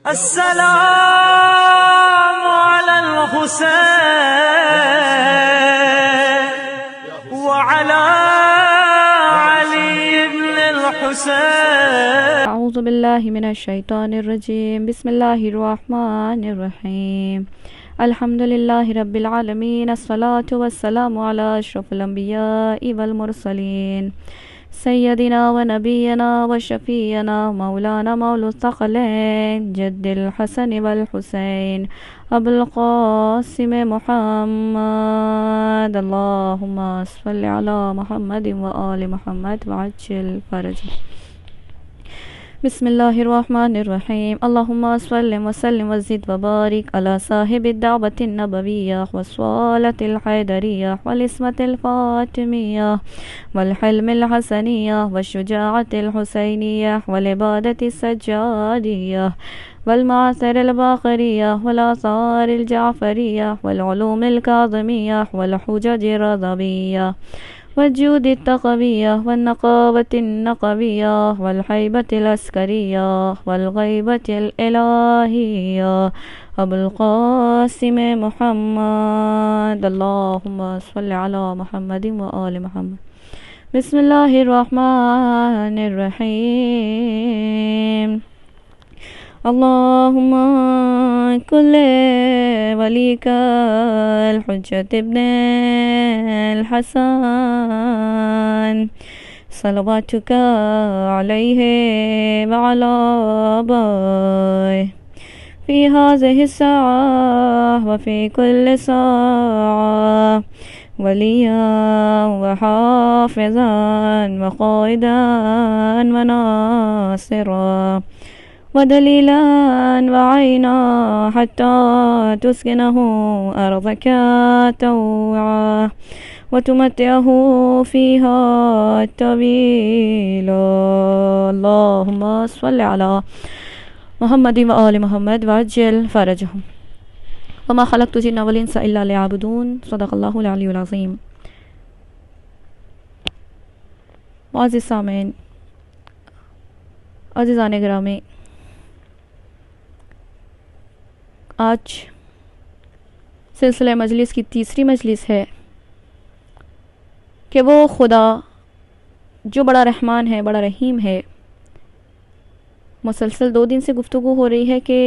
السلام على الحسين وعلى علي بن الحسين. اعوذ باللہ من الشیطان الرجیم. بسم اللہ الرحمن الرحیم. الحمد للہ رب العالمین. الصلاة والسلام علی اشرف الانبیاء والمرسلین سیدنا و نبینا و شفیعنا مولانا مولا الثقلین جد الحسن والحسین ابو القاسم محمد. اللہم صل علی محمد و آل محمد وعجل فرجہ. بسم اللہ الرحمن الرحیم. اللہم صل وسلم وزد وبارک علی صاحب الدعوة النبویہ والصالة الحیدریہ والعصمة الفاطمیہ والحلم الحسنیہ والشجاعة الحسینیہ والعبادة السجادیہ والمعاصر الباقریہ والآثار الجعفریہ والعلوم الکاظمیہ والحجج الرضویہ والجود التقویہ والنقاوة النقویہ والحیبة العسکریہ والغیبة الالہیہ ابو القاسم محمد. اللہم صل علی محمد و آل محمد. بسم اللہ الرحمن الرحیم. اللہم کل ولیک الحجۃ ابن الحسن صلواتک علیہ وعلی آبائہ فی هذه الساعة وفی کل ساعة ولیا وحافظا وقائدا وناصرا ودلیلا وعینا حتی تسکنہ ارضک طوعا وتمتعہ فیہا طویلا. اللہم صل علی محمد و آل محمد وعجل فرجہم. وما خلقت الجن والانس الا لیعبدون. صدق اللہ العلی العظیم. معزز سامعین، عزیزان گرامی، آج سلسلہ مجلس کی تیسری مجلس ہے کہ وہ خدا جو بڑا رحمان ہے، بڑا رحیم ہے. مسلسل 2 دن سے گفتگو ہو رہی ہے کہ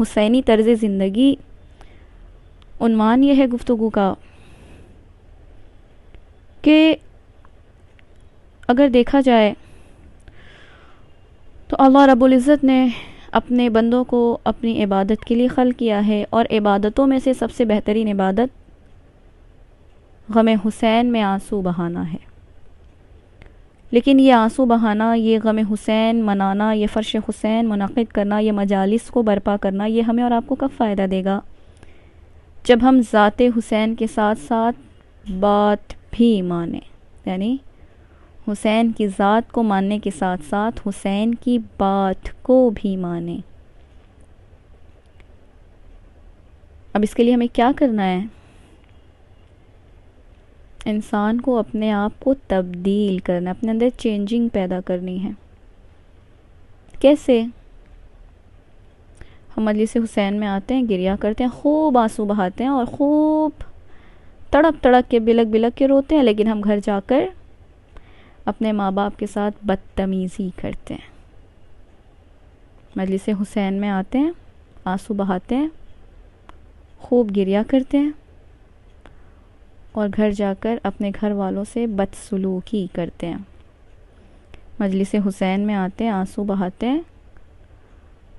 حسینی طرز زندگی عنوان یہ ہے گفتگو کا کہ اگر دیکھا جائے تو اللہ رب العزت نے اپنے بندوں کو اپنی عبادت کے لیے خلق کیا ہے، اور عبادتوں میں سے سب سے بہترین عبادت غم حسین میں آنسو بہانا ہے. لیکن یہ آنسو بہانا، یہ غم حسین منانا، یہ فرش حسین منعقد کرنا، یہ مجالس کو برپا کرنا، یہ ہمیں اور آپ کو کب فائدہ دے گا؟ جب ہم ذات حسین کے ساتھ ساتھ بات بھی مانیں، یعنی حسین کی ذات کو ماننے کے ساتھ ساتھ حسین کی بات کو بھی مانیں. اب اس کے لیے ہمیں کیا کرنا ہے؟ انسان کو اپنے آپ کو تبدیل کرنا، اپنے اندر چینجنگ پیدا کرنی ہے. کیسے؟ ہم مجلس حسین میں آتے ہیں، گریہ کرتے ہیں، خوب آنسو بہاتے ہیں اور خوب تڑپ تڑپ کے بلک بلک کے روتے ہیں، لیکن ہم گھر جا کر اپنے ماں باپ کے ساتھ بدتمیزی کرتے ہیں. مجلس حسین میں آتے ہیں، آنسو بہاتے ہیں، خوب گریہ کرتے ہیں، اور گھر جا کر اپنے گھر والوں سے بدسلوکی کرتے ہیں. مجلس حسین میں آتے ہیں، آنسو بہاتے ہیں،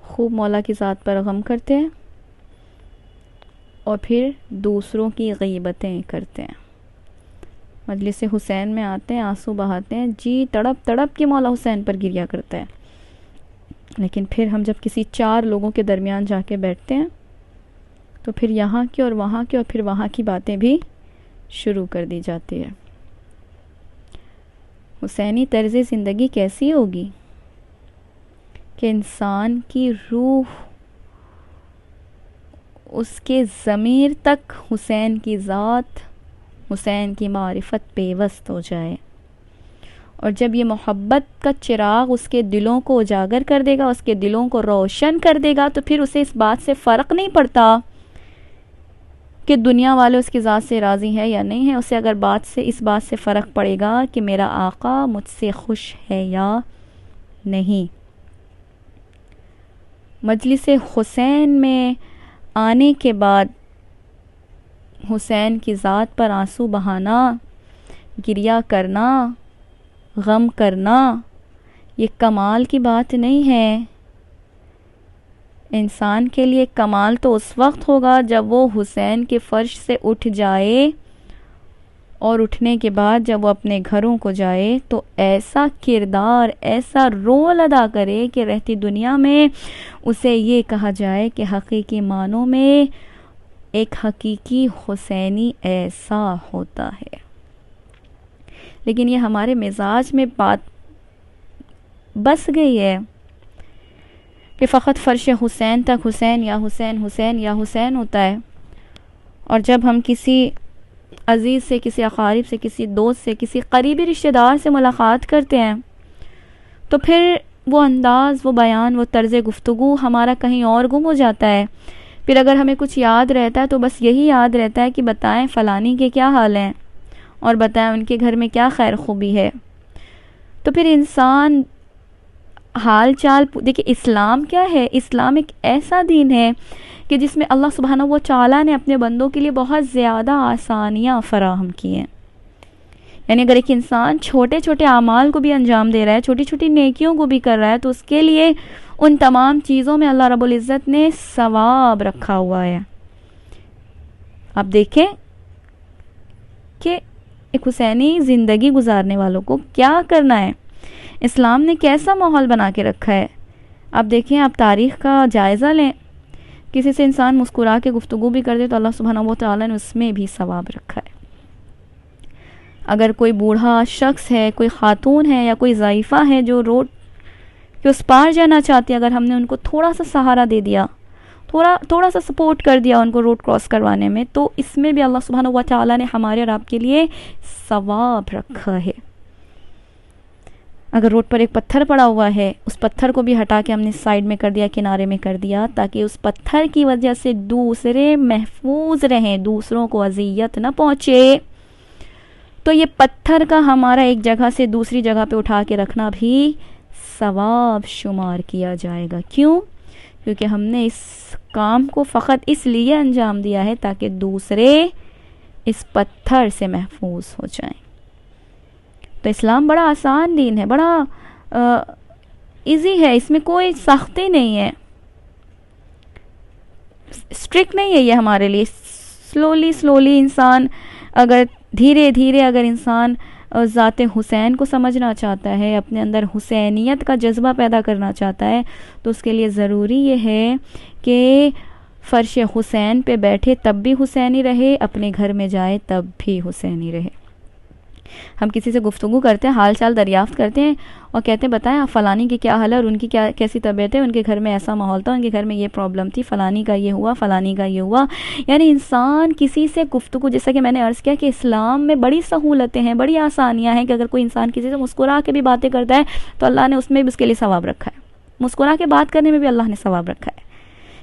خوب مولا کی ذات پر غم کرتے ہیں، اور پھر دوسروں کی غیبتیں کرتے ہیں. مجلس حسین میں آتے ہیں، آنسو بہاتے ہیں، جی تڑپ تڑپ کے مولا حسین پر گریہ کرتا ہے، لیکن پھر ہم جب کسی 4 لوگوں کے درمیان جا کے بیٹھتے ہیں تو پھر یہاں کی اور وہاں کی اور پھر وہاں کی باتیں بھی شروع کر دی جاتی ہے. حسینی طرز زندگی کیسی ہوگی کہ انسان کی روح، اس کے ضمیر تک حسین کی ذات، حسین کی معرفت پیوست ہو جائے، اور جب یہ محبت کا چراغ اس کے دلوں کو اجاگر کر دے گا، اس کے دلوں کو روشن کر دے گا، تو پھر اسے اس بات سے فرق نہیں پڑتا کہ دنیا والے اس کی ذات سے راضی ہے یا نہیں ہے. اسے اگر اس بات سے فرق پڑے گا کہ میرا آقا مجھ سے خوش ہے یا نہیں. مجلس حسین میں آنے کے بعد حسین کی ذات پر آنسو بہانا، گریہ کرنا، غم کرنا، یہ کمال کی بات نہیں ہے. انسان کے لیے کمال تو اس وقت ہوگا جب وہ حسین کے فرش سے اٹھ جائے، اور اٹھنے کے بعد جب وہ اپنے گھروں کو جائے تو ایسا کردار، ایسا رول ادا کرے کہ رہتی دنیا میں اسے یہ کہا جائے کہ حقیقی معنوں میں ایک حقیقی حسینی ایسا ہوتا ہے. لیکن یہ ہمارے مزاج میں بات بس گئی ہے کہ فقط فرش حسین تک حسین یا حسین، حسین یا حسین ہوتا ہے. اور جب ہم کسی عزیز سے، کسی اقارب سے، کسی دوست سے، کسی قریبی رشتہ دار سے ملاقات کرتے ہیں تو پھر وہ انداز، وہ بیان، وہ طرز گفتگو ہمارا کہیں اور گم ہو جاتا ہے. پھر اگر ہمیں کچھ یاد رہتا ہے تو بس یہی یاد رہتا ہے کہ بتائیں فلانی کے کیا حال ہیں، اور بتائیں ان کے گھر میں کیا خیر خوبی ہے. تو پھر انسان حال چال دیکھیں. اسلام کیا ہے؟ اسلام ایک ایسا دین ہے کہ جس میں اللہ سبحانہ و تعالیٰ نے اپنے بندوں کے لیے بہت زیادہ آسانیاں فراہم کی ہیں. یعنی اگر ایک انسان چھوٹے چھوٹے اعمال کو بھی انجام دے رہا ہے، چھوٹی چھوٹی نیکیوں کو بھی کر رہا ہے، تو اس کے لیے ان تمام چیزوں میں اللہ رب العزت نے ثواب رکھا ہوا ہے. آپ دیکھیں کہ ایک حسینی زندگی گزارنے والوں کو کیا کرنا ہے، اسلام نے کیسا ماحول بنا کے رکھا ہے. آپ دیکھیں، آپ تاریخ کا جائزہ لیں، کسی سے انسان مسکرا کے گفتگو بھی کر دے تو اللہ سبحانہ و تعالیٰ نے اس میں بھی ثواب رکھا ہے. اگر کوئی بوڑھا شخص ہے، کوئی خاتون ہے یا کوئی ضعیفہ ہے جو روڈ کے اس پار جانا چاہتی ہے، اگر ہم نے ان کو تھوڑا سا سہارا دے دیا، تھوڑا سا سپورٹ کر دیا ان کو روڈ کراس کروانے میں، تو اس میں بھی اللہ سبحانہ و تعالیٰ نے ہمارے اور آپ کے لیے ثواب رکھا ہے. اگر روڈ پر ایک پتھر پڑا ہوا ہے، اس پتھر کو بھی ہٹا کے ہم نے سائیڈ میں کر دیا، کنارے میں کر دیا، تاکہ اس پتھر کی وجہ سے دوسرے محفوظ رہیں، دوسروں کو اذیت نہ پہنچے، تو یہ پتھر کا ہمارا ایک جگہ سے دوسری جگہ پہ اٹھا کے رکھنا بھی ثواب شمار کیا جائے گا. کیوں؟ کیونکہ ہم نے اس کام کو فقط اس لیے انجام دیا ہے تاکہ دوسرے اس پتھر سے محفوظ ہو جائیں. تو اسلام بڑا آسان دین ہے، بڑا ایزی ہے، اس میں کوئی سختی نہیں ہے، اسٹرکٹ نہیں ہے یہ ہمارے لیے. سلولی انسان اگر دھیرے دھیرے اگر انسان ذات حسین کو سمجھنا چاہتا ہے، اپنے اندر حسینیت کا جذبہ پیدا کرنا چاہتا ہے، تو اس کے لیے ضروری یہ ہے کہ فرش حسین پہ بیٹھے تب بھی حسینی رہے، اپنے گھر میں جائے تب بھی حسینی رہے. ہم کسی سے گفتگو کرتے ہیں، حال چال دریافت کرتے ہیں اور کہتے ہیں بتائیں آپ فلانی کی کیا حال ہے اور ان کی کیسی طبیعت ہے، ان کے گھر میں ایسا ماحول تھا، ان کے گھر میں یہ پرابلم تھی، فلانی کا یہ ہوا، فلانی کا یہ ہوا. یعنی انسان کسی سے گفتگو، جیسا کہ میں نے عرض کیا کہ اسلام میں بڑی سہولتیں ہیں، بڑی آسانیاں ہیں کہ اگر کوئی انسان کسی سے مسکرا کے بھی باتیں کرتا ہے تو اللہ نے اس میں بھی اس کے لیے ثواب رکھا ہے. مسکرا کے بات کرنے میں بھی اللہ نے ثواب رکھا ہے.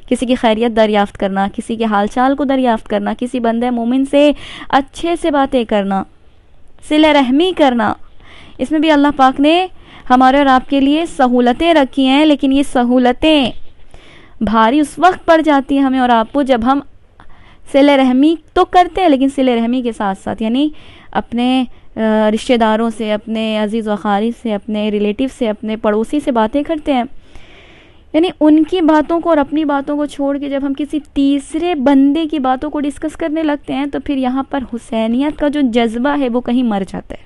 کسی کی خیریت دریافت کرنا، کسی کے حال چال کو دریافت کرنا، کسی بندے مومن سے اچھے سے باتیں کرنا، صلہ رحمی کرنا، اس میں بھی اللہ پاک نے ہمارے اور آپ کے لیے سہولتیں رکھی ہیں. لیکن یہ سہولتیں بھاری اس وقت پڑ جاتی ہیں ہمیں اور آپ کو جب ہم صلہ رحمی تو کرتے ہیں، لیکن صلہ رحمی کے ساتھ ساتھ یعنی اپنے رشتہ داروں سے، اپنے عزیز و اقارب سے، اپنے ریلیٹیو سے، اپنے پڑوسی سے باتیں کرتے ہیں، یعنی ان کی باتوں کو اور اپنی باتوں کو چھوڑ کے جب ہم کسی تیسرے بندے کی باتوں کو ڈسکس کرنے لگتے ہیں تو پھر یہاں پر حسینیت کا جو جذبہ ہے وہ کہیں مر جاتا ہے.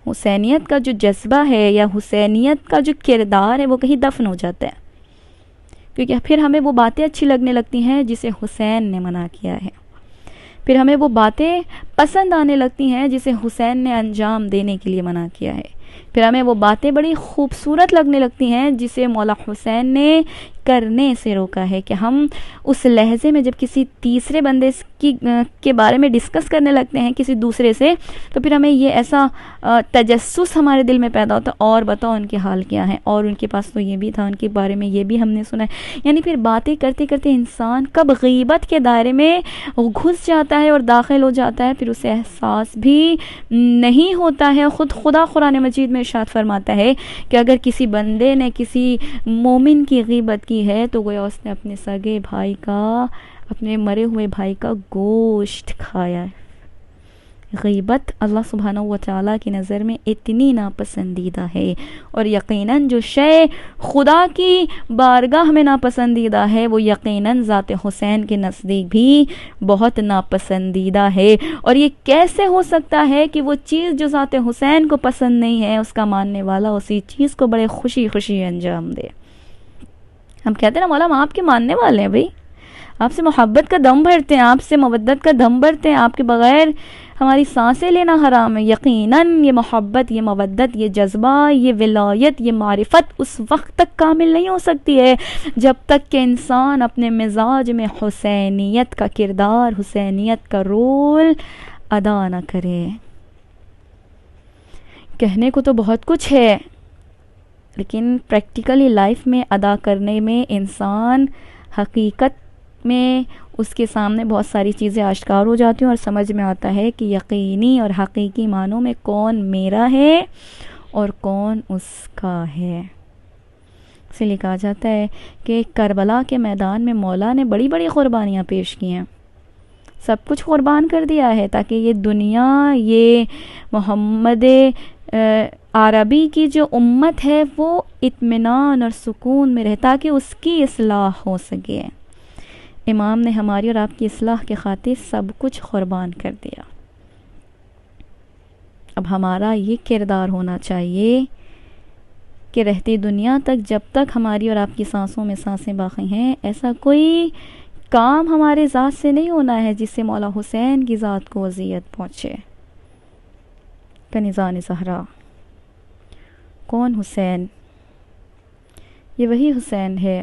حسینیت کا جو جذبہ ہے یا حسینیت کا جو کردار ہے وہ کہیں دفن ہو جاتا ہے، کیونکہ پھر ہمیں وہ باتیں اچھی لگنے لگتی ہیں جسے حسین نے منع کیا ہے، پھر ہمیں وہ باتیں پسند آنے لگتی ہیں جسے حسین نے انجام دینے کے لیے منع کیا ہے. پھر ہمیں وہ باتیں بڑی خوبصورت لگنے لگتی ہیں جسے مولا حسین نے کرنے سے روکا ہے، کہ ہم اس لہجے میں جب کسی تیسرے بندے کے بارے میں ڈسکس کرنے لگتے ہیں کسی دوسرے سے، تو پھر ہمیں یہ ایسا تجسس ہمارے دل میں پیدا ہوتا ہے، اور بتاؤ ان کے حال کیا ہیں، اور ان کے پاس تو یہ بھی تھا، ان کے بارے میں یہ بھی ہم نے سنا ہے. یعنی پھر باتیں کرتے کرتے انسان کب غیبت کے دائرے میں گھس جاتا ہے اور داخل ہو جاتا ہے، پھر اسے احساس بھی نہیں ہوتا ہے. خود خدا قرآن مجید میں ارشاد فرماتا ہے کہ اگر کسی بندے نے کسی مومن کی غیبت کی ہے تو گویا اس نے اپنے سگے بھائی کا، اپنے مرے ہوئے بھائی کا گوشت کھایا ہے. غیبت اللہ سبحانہ و تعالیٰ کی نظر میں اتنی ناپسندیدہ ہے، اور یقیناً جو شے خدا کی بارگاہ میں ناپسندیدہ ہے وہ یقیناً ذات حسین کے نزدیک بھی بہت ناپسندیدہ ہے. اور یہ کیسے ہو سکتا ہے کہ وہ چیز جو ذات حسین کو پسند نہیں ہے، اس کا ماننے والا اسی چیز کو بڑے خوشی خوشی انجام دے. ہم کہتے ہیں نا مولا ہم آپ کے ماننے والے ہیں بھائی، آپ سے محبت کا دم بھرتے ہیں، آپ سے مودت کا دم بھرتے ہیں، آپ کے بغیر ہماری سانسیں لینا حرام ہے. یقیناً یہ محبت، یہ مودت، یہ جذبہ، یہ ولایت، یہ معرفت اس وقت تک کامل نہیں ہو سکتی ہے جب تک کہ انسان اپنے مزاج میں حسینیت کا کردار، حسینیت کا رول ادا نہ کرے. کہنے کو تو بہت کچھ ہے، لیکن پریکٹیکلی لائف میں ادا کرنے میں انسان حقیقت میں اس کے سامنے بہت ساری چیزیں آشکار ہو جاتی ہیں، اور سمجھ میں آتا ہے کہ یقینی اور حقیقی معنوں میں کون میرا ہے اور کون اس کا ہے. اس لیے کہا جاتا ہے کہ کربلا کے میدان میں مولا نے بڑی بڑی قربانیاں پیش کی ہیں، سب کچھ قربان کر دیا ہے تاکہ یہ دنیا، یہ محمد عربی کی جو امت ہے وہ اطمینان اور سکون میں رہے، تاکہ اس کی اصلاح ہو سکے. امام نے ہماری اور آپ کی اصلاح کے خاطر سب کچھ قربان کر دیا. اب ہمارا یہ کردار ہونا چاہیے کہ رہتی دنیا تک، جب تک ہماری اور آپ کی سانسوں میں سانسیں باقی ہیں، ایسا کوئی کام ہمارے ذات سے نہیں ہونا ہے جس سے مولا حسین کی ذات کو اذیت پہنچے. کنیزان زہرا، کون حسین؟ یہ وہی حسین ہے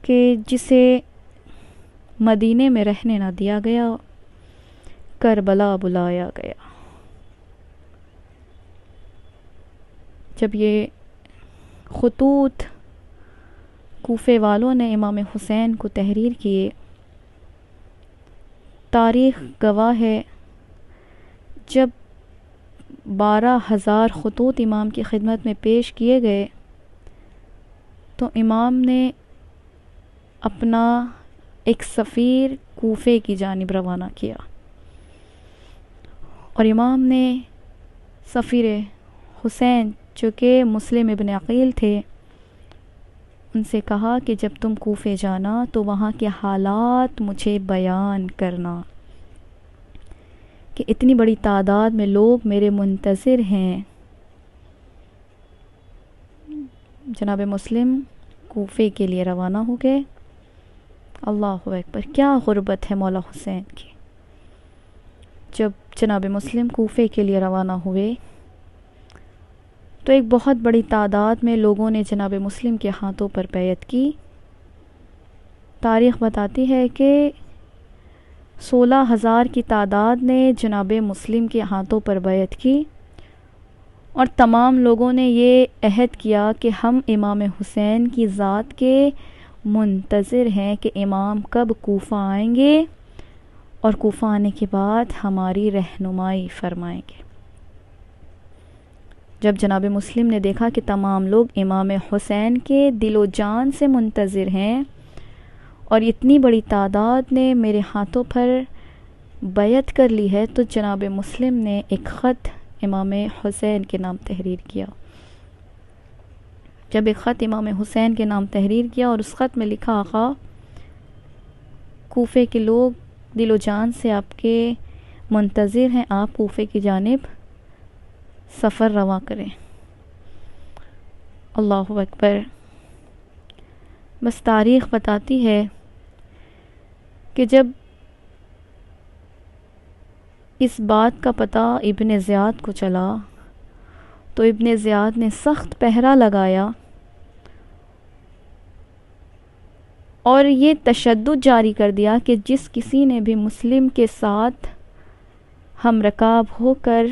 کہ جسے مدینے میں رہنے نہ دیا گیا، کربلا بلایا گیا. جب یہ خطوط کوفے والوں نے امام حسین کو تحریر کیے، تاریخ گواہ ہے جب 12,000 خطوط امام کی خدمت میں پیش کیے گئے تو امام نے اپنا ایک سفیر کوفے کی جانب روانہ کیا، اور امام نے سفیر حسین جو کہ مسلم ابن عقیل تھے ان سے کہا کہ جب تم کوفے جانا تو وہاں کے حالات مجھے بیان کرنا، کہ اتنی بڑی تعداد میں لوگ میرے منتظر ہیں. جناب مسلم کوفے کے لیے روانہ ہو گئے. اللہ اکبر، کیا غربت ہے مولا حسین کی. جب جناب مسلم کوفے کے لیے روانہ ہوئے تو ایک بہت بڑی تعداد میں لوگوں نے جناب مسلم کے ہاتھوں پر بیعت کی. تاریخ بتاتی ہے کہ 16,000 کی تعداد نے جناب مسلم کے ہاتھوں پر بیعت کی، اور تمام لوگوں نے یہ عہد کیا کہ ہم امام حسین کی ذات کے منتظر ہیں کہ امام کب کوفہ آئیں گے اور کوفہ آنے کے بعد ہماری رہنمائی فرمائیں گے. جب جناب مسلم نے دیکھا کہ تمام لوگ امام حسین کے دل و جان سے منتظر ہیں اور اتنی بڑی تعداد نے میرے ہاتھوں پر بیعت کر لی ہے، تو جناب مسلم نے ایک خط امام حسین کے نام تحریر کیا. جب ایک خط امام حسین کے نام تحریر کیا اور اس خط میں لکھا، آقا کوفے کے لوگ دل و جان سے آپ کے منتظر ہیں، آپ کوفے کی جانب سفر رواں کریں. اللہ اکبر. بس تاریخ بتاتی ہے کہ جب اس بات کا پتہ ابن زیاد کو چلا تو ابن زیاد نے سخت پہرا لگایا اور یہ تشدد جاری کر دیا کہ جس کسی نے بھی مسلم کے ساتھ ہم رکاب ہو کر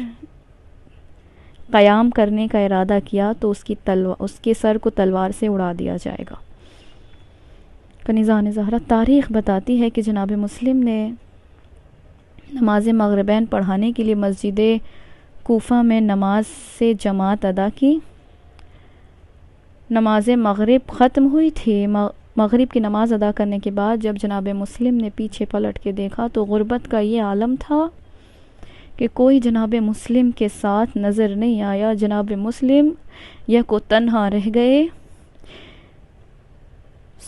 قیام کرنے کا ارادہ کیا تو اس کے سر کو تلوار سے اڑا دیا جائے گا۔ کنیزان زہرا، تاریخ بتاتی ہے کہ جناب مسلم نے نماز مغربین پڑھانے کے لیے مسجد کوفہ میں نماز سے جماعت ادا کی۔ نماز مغرب ختم ہوئی تھی۔ مغرب کی نماز ادا کرنے کے بعد جب جناب مسلم نے پیچھے پلٹ کے دیکھا تو غربت کا یہ عالم تھا کہ کوئی جناب مسلم کے ساتھ نظر نہیں آیا۔ جناب مسلم کو تنہا رہ گئے۔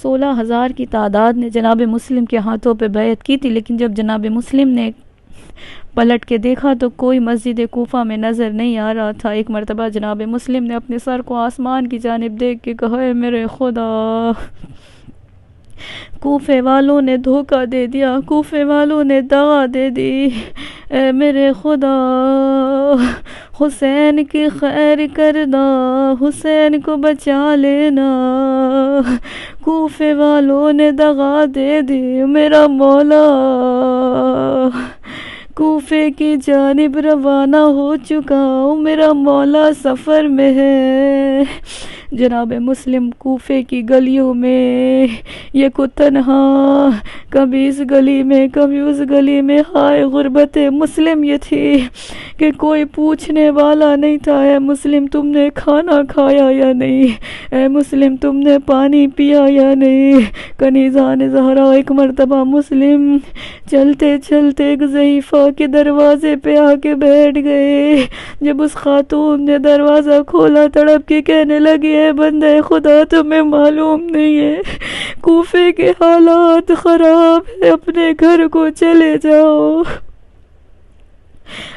16,000 کی تعداد نے جناب مسلم کے ہاتھوں پہ بیعت کی تھی، لیکن جب جناب مسلم نے پلٹ کے دیکھا تو کوئی مسجد کوفہ میں نظر نہیں آ رہا تھا۔ ایک مرتبہ جناب مسلم نے اپنے سر کو آسمان کی جانب دیکھ کے کہا، اے میرے خدا، کوفے والوں نے دھوکہ دے دیا، کوفے والوں نے دغا دے دی، اے میرے خدا، حسین کی خیر کردہ، حسین کو بچا لینا، کوفے والوں نے دغا دے دی، میرا مولا کوفے کی جانب روانہ ہو چکا ہوں، میرا مولا سفر میں ہے۔ جناب مسلم کوفے کی گلیوں میں یہ کو تنہا، کبھی اس گلی میں کبھی اس گلی میں۔ ہائے غربت مسلم یہ تھی کہ کوئی پوچھنے والا نہیں تھا، اے مسلم تم نے کھانا کھایا یا نہیں، اے مسلم تم نے پانی پیا یا نہیں۔ کنیزان زہرا، ایک مرتبہ مسلم چلتے چلتے ایک ضعیفہ کے دروازے پہ آ کے بیٹھ گئے۔ جب اس خاتون نے دروازہ کھولا تڑپ کے کہنے لگی، اے بندے خدا، تمہیں معلوم نہیں ہے کوفے کے حالات خراب ہیں، اپنے گھر کو چلے جاؤ۔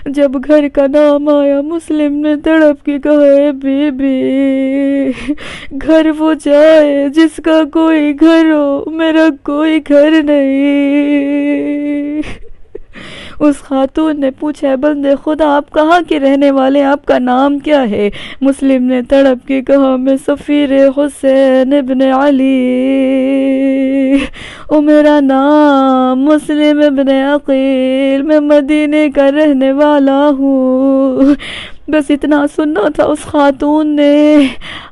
جب گھر کا نام آیا مسلم نے تڑپ کے کہا، اے بی بی، گھر وہ جائے جس کا کوئی گھر ہو، میرا کوئی گھر نہیں۔ اس خاتون نے پوچھا، اے بندے خدا، آپ کہاں کے رہنے والے، آپ کا نام کیا ہے؟ مسلم نے تڑپ کے کہا، میں سفیر حسین ابن علی، میرا نام مسلم ابن عقیل، میں مدینے کا رہنے والا ہوں۔ بس اتنا سننا تھا۔ اس خاتون نے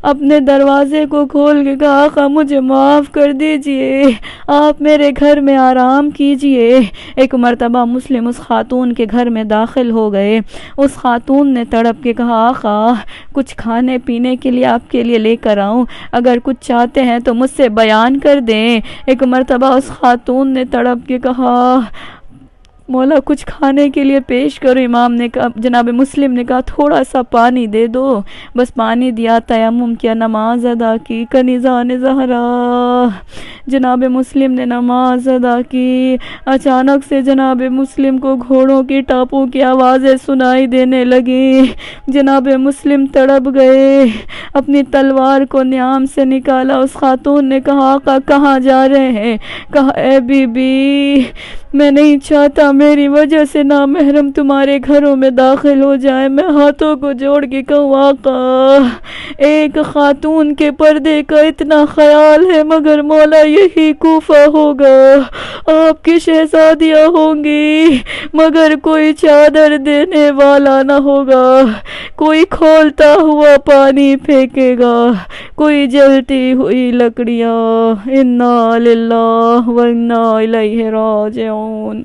اپنے دروازے کو کھول کے کہا، آقا مجھے معاف کر دیجئے، آپ میرے گھر میں آرام کیجئے۔ ایک مرتبہ مسلم اس خاتون کے گھر میں داخل ہو گئے۔ اس خاتون نے تڑپ کے کہا، آقا کچھ کھانے پینے کے لیے آپ کے لیے لے کر آؤں، اگر کچھ چاہتے ہیں تو مجھ سے بیان کر دیں۔ ایک مرتبہ اس خاتون نے تڑپ کے کہا، مولا کچھ کھانے کے لیے پیش کرو۔ امام نے کہا، جناب مسلم نے کہا، تھوڑا سا پانی دے دو۔ بس پانی دیا، تیمم کیا، نماز ادا کی۔ کنیزان زہرا، جناب مسلم نے نماز ادا کی۔ اچانک سے جناب مسلم کو گھوڑوں کی ٹاپوں کی آوازیں سنائی دینے لگیں۔ جناب مسلم تڑپ گئے، اپنی تلوار کو نیام سے نکالا۔ اس خاتون نے کہا، آقا کہاں جا رہے ہیں؟ کہا، اے بی بی، میں نہیں چاہتا میری وجہ سے نامحرم تمہارے گھروں میں داخل ہو جائے۔ میں ہاتھوں کو جوڑ کے کہوں، آقا ایک خاتون کے پردے کا اتنا خیال ہے، مگر مولا یہی کوفہ ہوگا، آپ کی شہزادیاں ہوں گی مگر کوئی چادر دینے والا نہ ہوگا، کوئی کھولتا ہوا پانی پھینکے گا، کوئی جلتی ہوئی لکڑیاں۔ انا للہ و انا الیہ راجعون۔